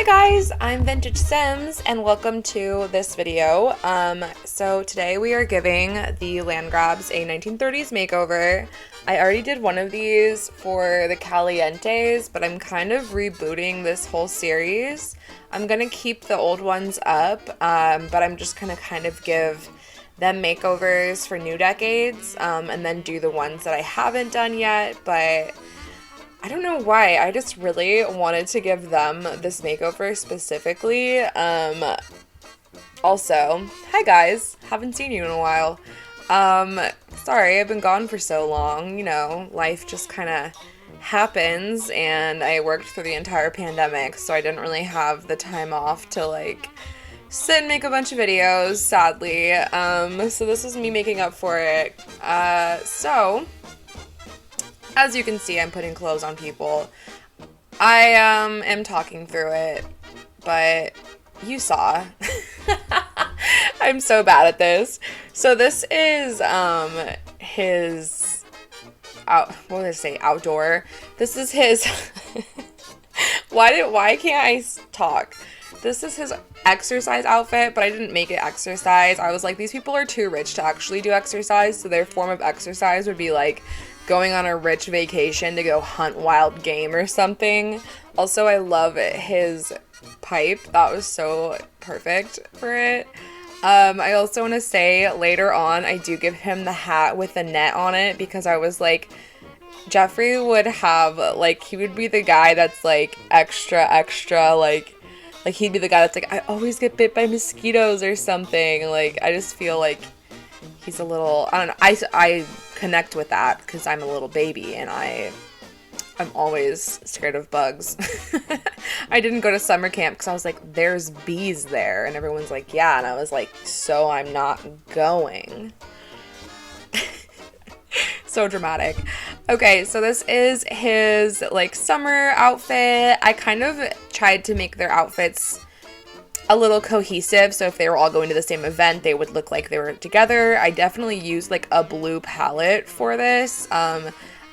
Hi guys, I'm VintageSims and welcome to this video. So today we are giving the Langraabs a 1930s makeover. I already did one of these for the Calientes, but I'm kind of rebooting this whole series. I'm gonna keep the old ones up, but I'm just gonna kind of give them makeovers for new decades, and then do the ones that I haven't done yet, but I don't know why. I just really wanted to give them this makeover specifically. Also, hi guys. Haven't seen you in a while. Sorry, I've been gone for so long. You know, life just kind of happens, and I worked through the entire pandemic, so I didn't really have the time off to, like, sit and make a bunch of videos, sadly. So this is me making up for it. As you can see, I'm putting clothes on people. I am talking through it, but you saw. I'm so bad at this. So this is his outdoor. This is his why can't I talk? This is his exercise outfit, but I didn't make it exercise. I was like, these people are too rich to actually do exercise, so their form of exercise would be like going on a rich vacation to go hunt wild game or something. Also, I love his pipe. That was so perfect for it. I also want to say later on, I do give him the hat with the net on it because I was like, Jeffrey would have, like, he would be the guy that's like extra, like he'd be the guy that's like, I always get bit by mosquitoes or something. Like, I just feel like he's a little, I don't know, I connect with that because I'm a little baby and I'm always scared of bugs. I didn't go to summer camp because I was like, there's bees there, and everyone's like, yeah, and I was like, so I'm not going. So dramatic. Okay, so this is his like summer outfit. I kind of tried to make their outfits a little cohesive, so if they were all going to the same event, they would look like they were together. I definitely used like a blue palette for this,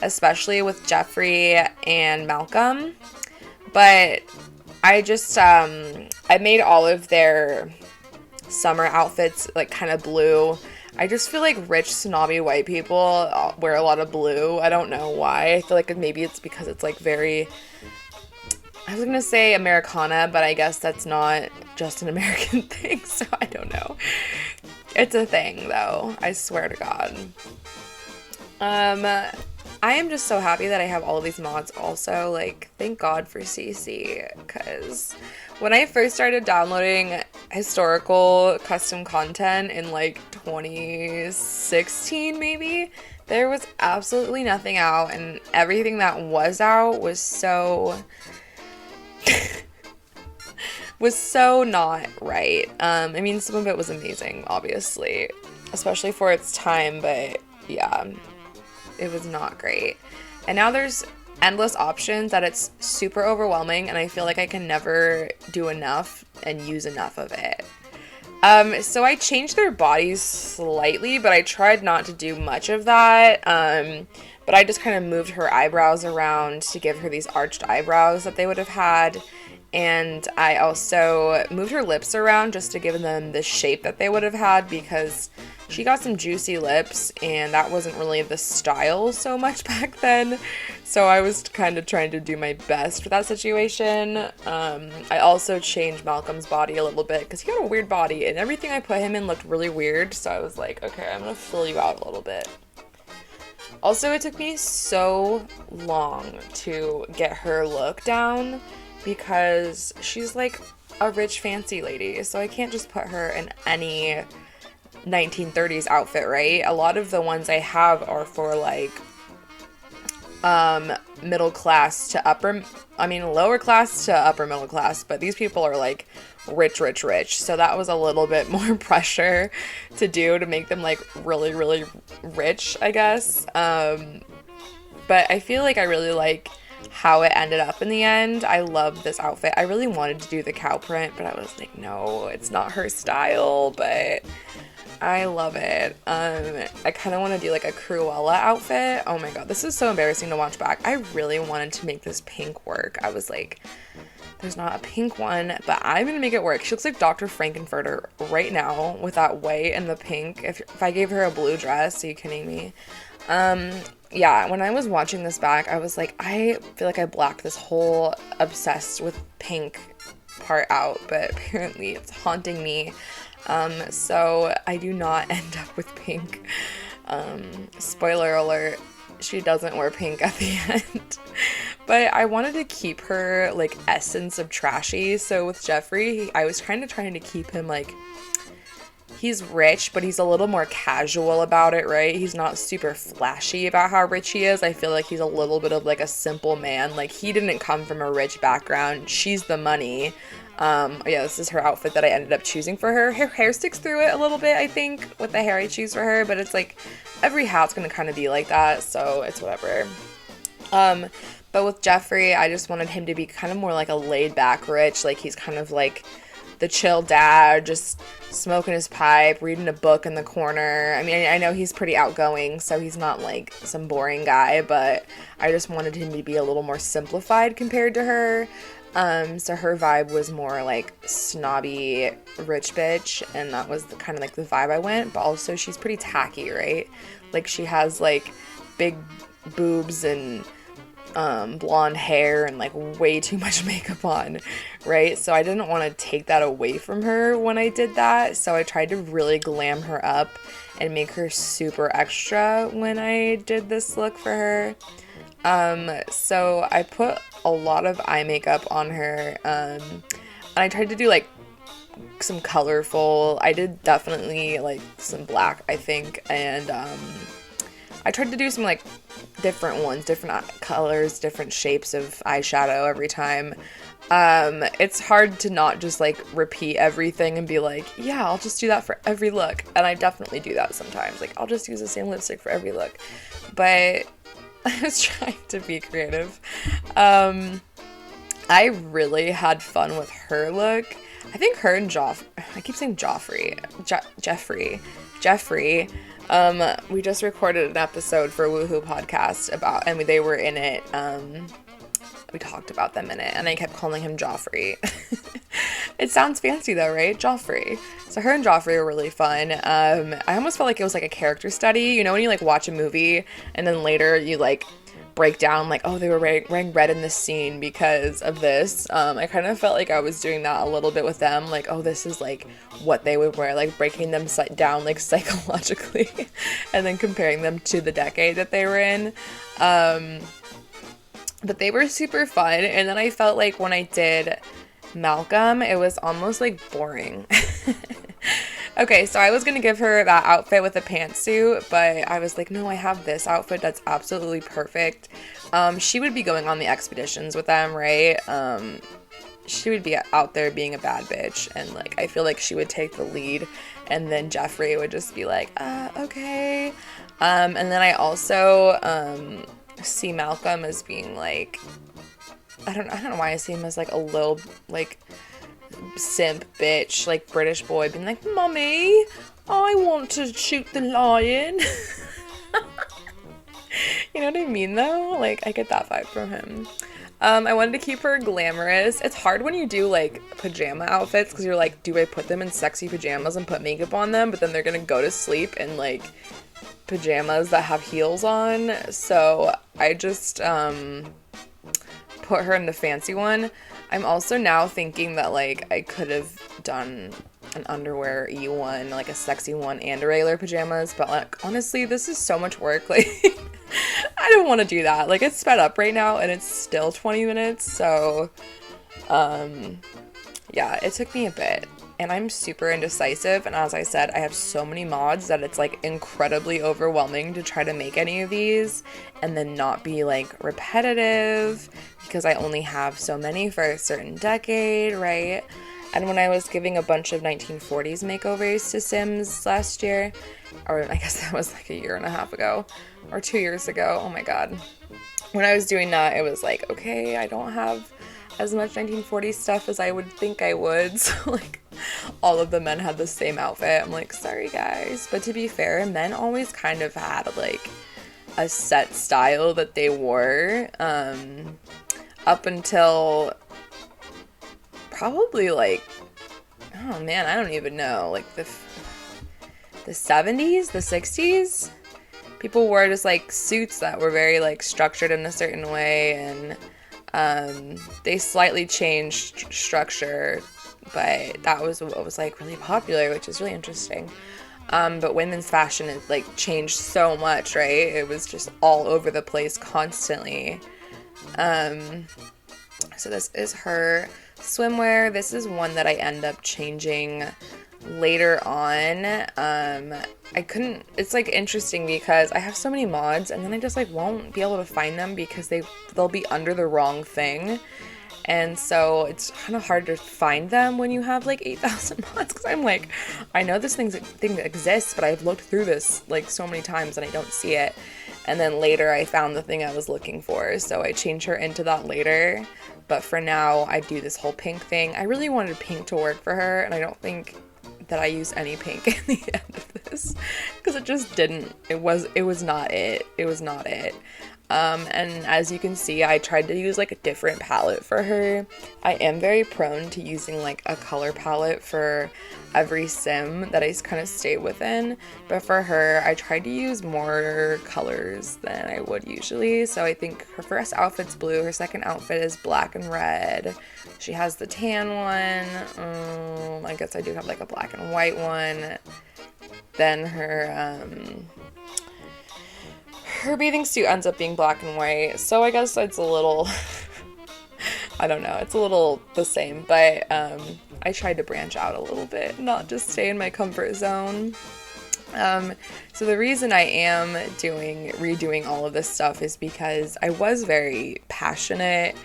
especially with Jeffrey and Malcolm, but I just I made all of their summer outfits like kind of blue. I just feel like rich snobby white people wear a lot of blue. I don't know why. I feel like maybe it's because it's like very, I was gonna say Americana, but I guess that's not just an American thing, so I don't know. It's a thing, though. I swear to God. I am just so happy that I have all of these mods also. Like, thank God for CC, because when I first started downloading historical custom content in, like, 2016, maybe, there was absolutely nothing out, and everything that was out was so was so not right. I mean, some of it was amazing, obviously, especially for its time, but yeah, it was not great. And now there's endless options that it's super overwhelming, and I feel like I can never do enough and use enough of it. So I changed their bodies slightly, but I tried not to do much of that. But I just kind of moved her eyebrows around to give her these arched eyebrows that they would have had. And I also moved her lips around just to give them the shape that they would have had, because she got some juicy lips and that wasn't really the style so much back then. So I was kind of trying to do my best for that situation. I also changed Malcolm's body a little bit because he had a weird body and everything I put him in looked really weird. So I was like, okay, I'm gonna fill you out a little bit. Also, it took me so long to get her look down because she's like a rich fancy lady, so I can't just put her in any 1930s outfit, right? A lot of the ones I have are for like middle class to lower class to upper middle class, but these people are like rich, so that was a little bit more pressure to do to make them like really, really rich, I guess. But I feel like I really like how it ended up in the end. I love this outfit. I really wanted to do the cow print, but I was like, no, it's not her style, but I love it. I kind of want to do like a Cruella outfit. Oh my god, this is so embarrassing to watch back. I really wanted to make this pink work. I was like, There's not a pink one, but I'm gonna make it work. She looks like Dr. Frankenfurter right now with that white and the pink. If I gave her a blue dress, are you kidding me? Yeah, when I was watching this back, I was like, I feel like I blacked this whole obsessed with pink part out, but apparently it's haunting me. So I do not end up with pink. Spoiler alert, she doesn't wear pink at the end. But I wanted to keep her, like, essence of trashy. So with Jeffrey, I was kind of trying to keep him, like, he's rich, but he's a little more casual about it, right? He's not super flashy about how rich he is. I feel like he's a little bit of, like, a simple man. Like, he didn't come from a rich background. She's the money. Yeah, this is her outfit that I ended up choosing for her. Her hair sticks through it a little bit, I think, with the hair I choose for her. But it's, like, every hat's gonna kind of be like that, so it's whatever. But with Jeffrey, I just wanted him to be kind of more like a laid-back rich. Like, he's kind of, like, the chill dad, just smoking his pipe, reading a book in the corner. I mean, I know he's pretty outgoing, so he's not like some boring guy, but I just wanted him to be a little more simplified compared to her. So her vibe was more like snobby rich bitch, and that was the kind of like the vibe I went. But also she's pretty tacky, right? Like, she has like big boobs and blonde hair and like way too much makeup on, right? So I didn't want to take that away from her when I did that, so I tried to really glam her up and make her super extra when I did this look for her. So I put a lot of eye makeup on her, and I tried to do like some colorful, I did definitely like some black, I think, and I tried to do some like different ones, different colors, different shapes of eyeshadow every time. It's hard to not just like repeat everything and be like, yeah, I'll just do that for every look. And I definitely do that sometimes. Like, I'll just use the same lipstick for every look. But I was trying to be creative. I really had fun with her look. I think her and I keep saying Jeffrey. We just recorded an episode for woohoopodcast and they were in it. We talked about them in it, and I kept calling him Joffrey. It sounds fancy though, right? Joffrey. So her and Joffrey were really fun. I almost felt like it was like a character study. You know when you like watch a movie and then later you like break down like, oh, they were wearing red in this scene because of this. I kind of felt like I was doing that a little bit with them. Like, oh, this is like what they would wear, like breaking them down like psychologically and then comparing them to the decade that they were in. But they were super fun. And then I felt like when I did Malcolm, it was almost like boring. Okay, so I was going to give her that outfit with a pantsuit, but I was like, no, I have this outfit that's absolutely perfect. She would be going on the expeditions with them, right? She would be out there being a bad bitch, and like I feel like she would take the lead, and then Jeffrey would just be like, okay. And then I also see Malcolm as being like, I don't know why I see him as like a little like simp bitch, like British boy being like, mommy, I want to shoot the lion. You know what I mean though? Like, I get that vibe from him. I wanted to keep her glamorous. It's hard when you do like pajama outfits because you're like, do I put them in sexy pajamas and put makeup on them, but then they're gonna go to sleep in like pajamas that have heels on. So I just put her in the fancy one. I'm also now thinking that like I could have done an underwear-y one, like a sexy one, and a regular pajamas, but like honestly this is so much work. Like I don't want to do that. Like, it's sped up right now and it's still 20 minutes, so yeah, it took me a bit. And I'm super indecisive, and as I said, I have so many mods that it's like incredibly overwhelming to try to make any of these and then not be like repetitive because I only have so many for a certain decade, right? And when I was giving a bunch of 1940s makeovers to Sims last year, or I guess that was like a year and a half ago or 2 years ago, oh my god. When I was doing that, it was like, okay, I don't have as much 1940s stuff as I would think I would, so like all of the men had the same outfit. I'm like, sorry guys. But to be fair, men always kind of had like a set style that they wore up until probably like, oh man, I don't even know, like the 70s, the 60s. People wore just like suits that were very like structured in a certain way, and they slightly changed structure, but that was what was like really popular, which is really interesting. But women's fashion has like changed so much, right? It was just all over the place constantly. So this is her swimwear. This is one that I end up changing later on. It's like interesting because I have so many mods and then I just like won't be able to find them because they'll be under the wrong thing. And so it's kind of hard to find them when you have like 8,000 mods, because I'm like, I know this thing exists, but I've looked through this like so many times and I don't see it. And then later I found the thing I was looking for, so I changed her into that later. But for now, I do this whole pink thing. I really wanted pink to work for her, and I don't think that I use any pink in the end of this, because it just didn't. It was not it. It was not it. And as you can see, I tried to use like a different palette for her. I am very prone to using like a color palette for every sim that I kind of stay within, but for her, I tried to use more colors than I would usually. So I think her first outfit's blue, her second outfit is black and red. She has the tan one. I guess I do have like a black and white one. Then her bathing suit ends up being black and white, so I guess it's a little, I don't know, it's a little the same, but I tried to branch out a little bit, not just stay in my comfort zone. So the reason I am redoing all of this stuff is because I was very passionate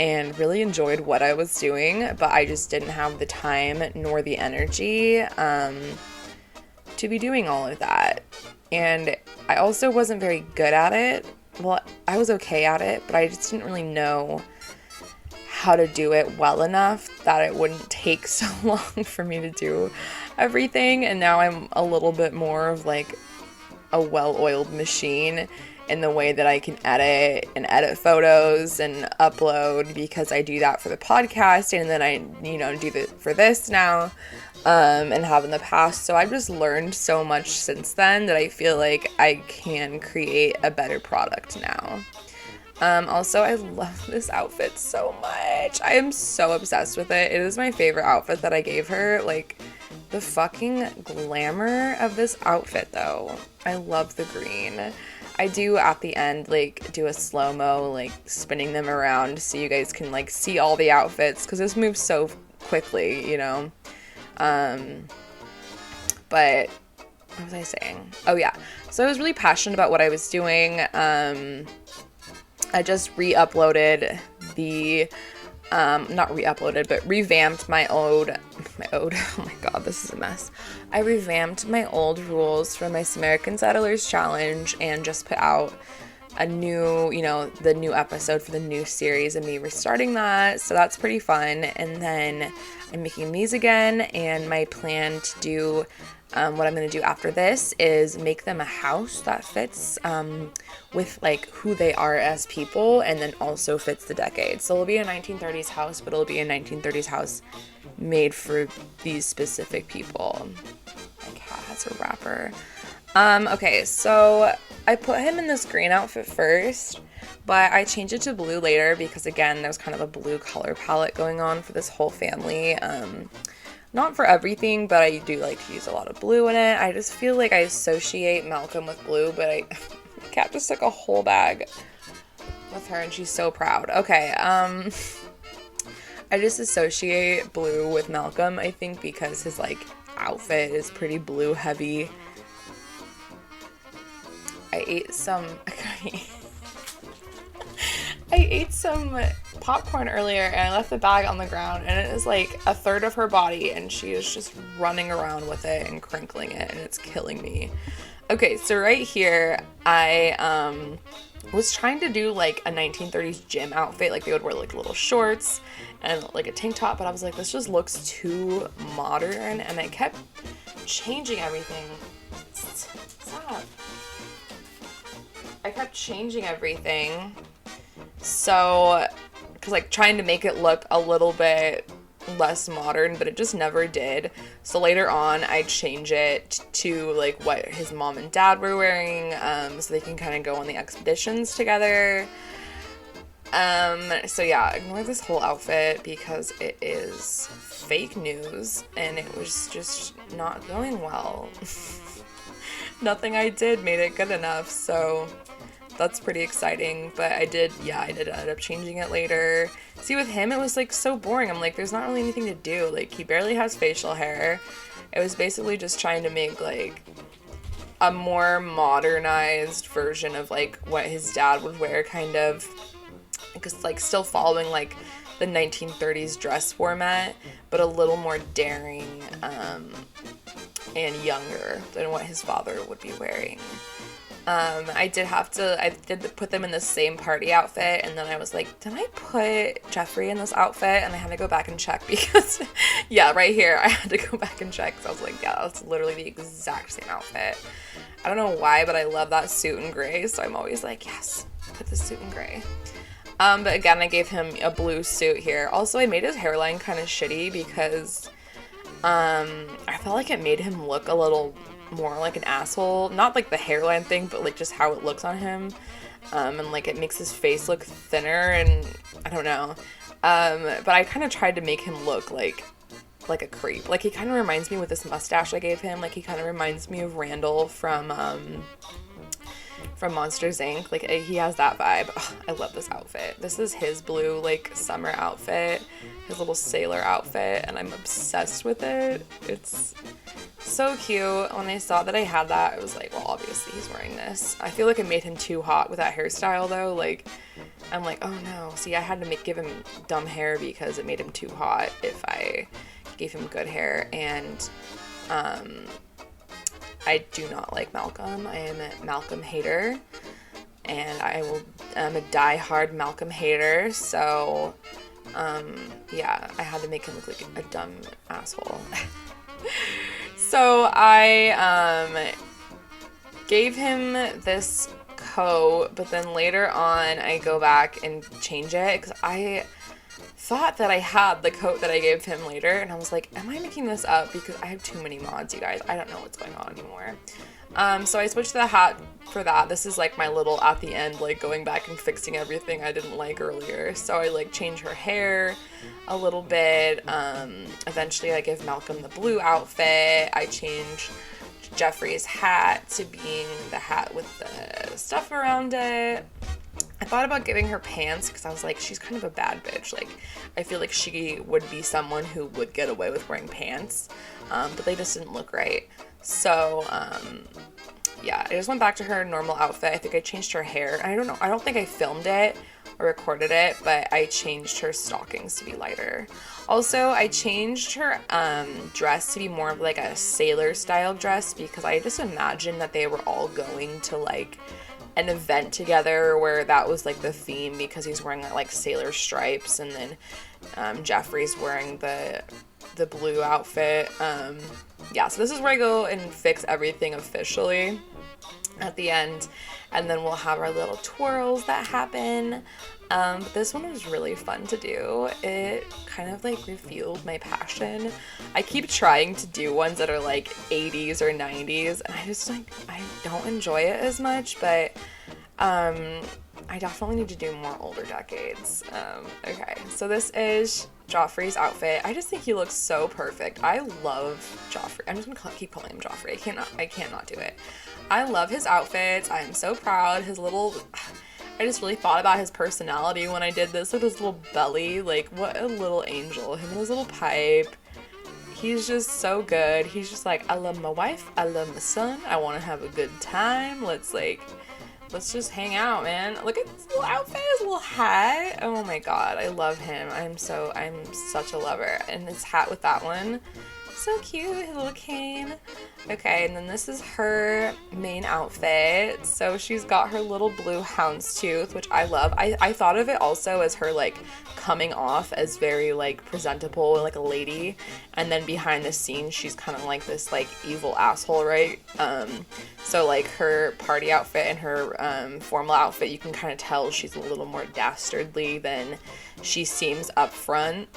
and really enjoyed what I was doing, but I just didn't have the time nor the energy to be doing all of that. And I also wasn't very good at it. Well, I was okay at it, but I just didn't really know how to do it well enough that it wouldn't take so long for me to do everything. And now I'm a little bit more of like a well-oiled machine in the way that I can edit photos and upload, because I do that for the podcast, and then I, do for this now. And have in the past. So I've just learned so much since then that I feel like I can create a better product now. Also, I love this outfit so much. I am so obsessed with it. It is my favorite outfit that I gave her. Like, the fucking glamour of this outfit, though. I love the green. I do, at the end, like, do a slow-mo, like, spinning them around so you guys can, like, see all the outfits, because this moves so quickly, But what was I saying? Oh yeah. So I was really passionate about what I was doing. I just re-uploaded not re-uploaded, but revamped my old, oh my god, this is a mess. I revamped my old rules for my American Settlers Challenge and just put out a new, the new episode for the new series and me restarting that. So that's pretty fun. And then I'm making these again, and my plan to do, what I'm going to do after this is make them a house that fits with like who they are as people, and then also fits the decade. So it'll be a 1930s house, but it'll be a 1930s house made for these specific people. My cat has a wrapper. Okay, so I put him in this green outfit first, but I changed it to blue later because, again, there's kind of a blue color palette going on for this whole family. Not for everything, but I do like to use a lot of blue in it. I just feel like I associate Malcolm with blue, but my cat just took a whole bag with her, and she's so proud. Okay, I just associate blue with Malcolm, I think, because his, like, outfit is pretty blue heavy. I ate some popcorn earlier, and I left the bag on the ground, and it is like a third of her body, and she is just running around with it and crinkling it, and it's killing me. Okay, so right here, I was trying to do like a 1930s gym outfit, like they would wear like little shorts and like a tank top, but I was like, this just looks too modern, and I kept changing everything. Stop. I kept changing everything, so, because like trying to make it look a little bit less modern, but it just never did. So later on, I'd change it to like what his mom and dad were wearing, so they can kind of go on the expeditions together. So yeah, ignore this whole outfit because it is fake news and it was just not going well. Nothing I did made it good enough, so that's pretty exciting. But I did end up changing it later. See, with him, it was like so boring. I'm like, there's not really anything to do. Like, he barely has facial hair. It was basically just trying to make like a more modernized version of like what his dad would wear, kind of, because like still following like the 1930s dress format, but a little more daring and younger than what his father would be wearing. I did put them in the same party outfit, and then I was like, did I put Jeffrey in this outfit? And I had to go back and check because, yeah, right here, I had to go back and check because I was like, yeah, that's literally the exact same outfit. I don't know why, but I love that suit in gray, so I'm always like, yes, put the suit in gray. But again, I gave him a blue suit here. Also, I made his hairline kind of shitty because I felt like it made him look a little more like an asshole. Not like the hairline thing, but like just how it looks on him. And like it makes his face look thinner, and I don't know. But I kind of tried to make him look like a creep. Like, he kind of reminds me with this mustache I gave him. Like, he kind of reminds me of Randall from Monsters, Inc. Like, he has that vibe. Ugh, I love this outfit. This is his blue, like, summer outfit. His little sailor outfit, and I'm obsessed with it. It's so cute. When I saw that I had that, I was like, well, obviously he's wearing this. I feel like it made him too hot with that hairstyle, though. Like, I'm like, oh no. See, I had to give him dumb hair because it made him too hot if I gave him good hair. And I do not like Malcolm. I am a Malcolm hater, and I'm a die-hard Malcolm hater, so yeah, I had to make him look like a dumb asshole. So I gave him this coat, but then later on I go back and change it because I thought that I had the coat that I gave him later, and I was like, am I making this up? Because I have too many mods, you guys. I don't know what's going on anymore. So I switched the hat for that. This is like my little at the end, like going back and fixing everything I didn't like earlier. So I like changed her hair a little bit. Eventually I give Malcolm the blue outfit. I changed Jeffrey's hat to being the hat with the stuff around it. I thought about giving her pants because I was like, she's kind of a bad bitch. Like, I feel like she would be someone who would get away with wearing pants, but they just didn't look right. So, yeah, I just went back to her normal outfit. I think I changed her hair. I don't know. I don't think I filmed it or recorded it, but I changed her stockings to be lighter. Also, I changed her dress to be more of like a sailor style dress because I just imagined that they were all going to like an event together where that was like the theme, because he's wearing like sailor stripes, and then Jeffrey's wearing the blue outfit. Yeah, so this is where I go and fix everything officially at the end, and then we'll have our little twirls that happen. But this one was really fun to do. It kind of like refueled my passion. I keep trying to do ones that are like 80s or 90s, and I just like, I don't enjoy it as much, but I definitely need to do more older decades. Okay, so this is Joffrey's outfit. I just think he looks so perfect. I love Joffrey. I'm just gonna keep calling him Joffrey. I can't not do it. I love his outfits. I am so proud. I just really thought about his personality when I did this. With his little belly, like what a little angel. Him and his little pipe. He's just so good. He's just like, I love my wife. I love my son. I want to have a good time. Let's just hang out, man. Look at this little outfit, his little hat. Oh my god, I love him. I'm such a lover. And his hat with that one, so cute, his little cane. Okay, and then this is her main outfit. So she's got her little blue houndstooth, which I love. I thought of it also as her like coming off as very like presentable, like a lady, and then behind the scenes she's kind of like this like evil asshole, right? So like her party outfit and her formal outfit, you can kind of tell she's a little more dastardly than she seems up front.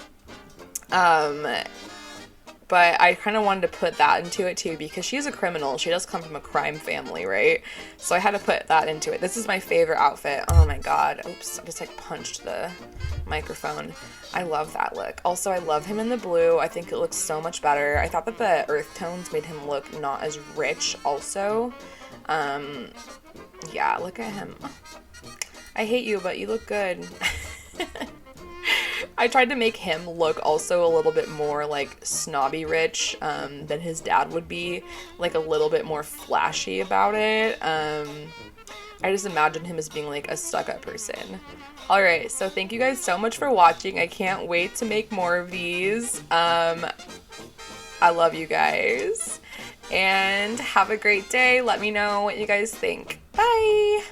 But I kind of wanted to put that into it too because she's a criminal. She does come from a crime family, right? So I had to put that into it. This is my favorite outfit. Oh my god. Oops, I just like punched the microphone. I love that look. Also, I love him in the blue. I think it looks so much better. I thought that the earth tones made him look not as rich also. Yeah, look at him. I hate you, but you look good. I tried to make him look also a little bit more like snobby rich than his dad would be, like a little bit more flashy about it. I just imagined him as being like a stuck-up person. Alright, so thank you guys so much for watching. I can't wait to make more of these. I love you guys. And have a great day. Let me know what you guys think. Bye!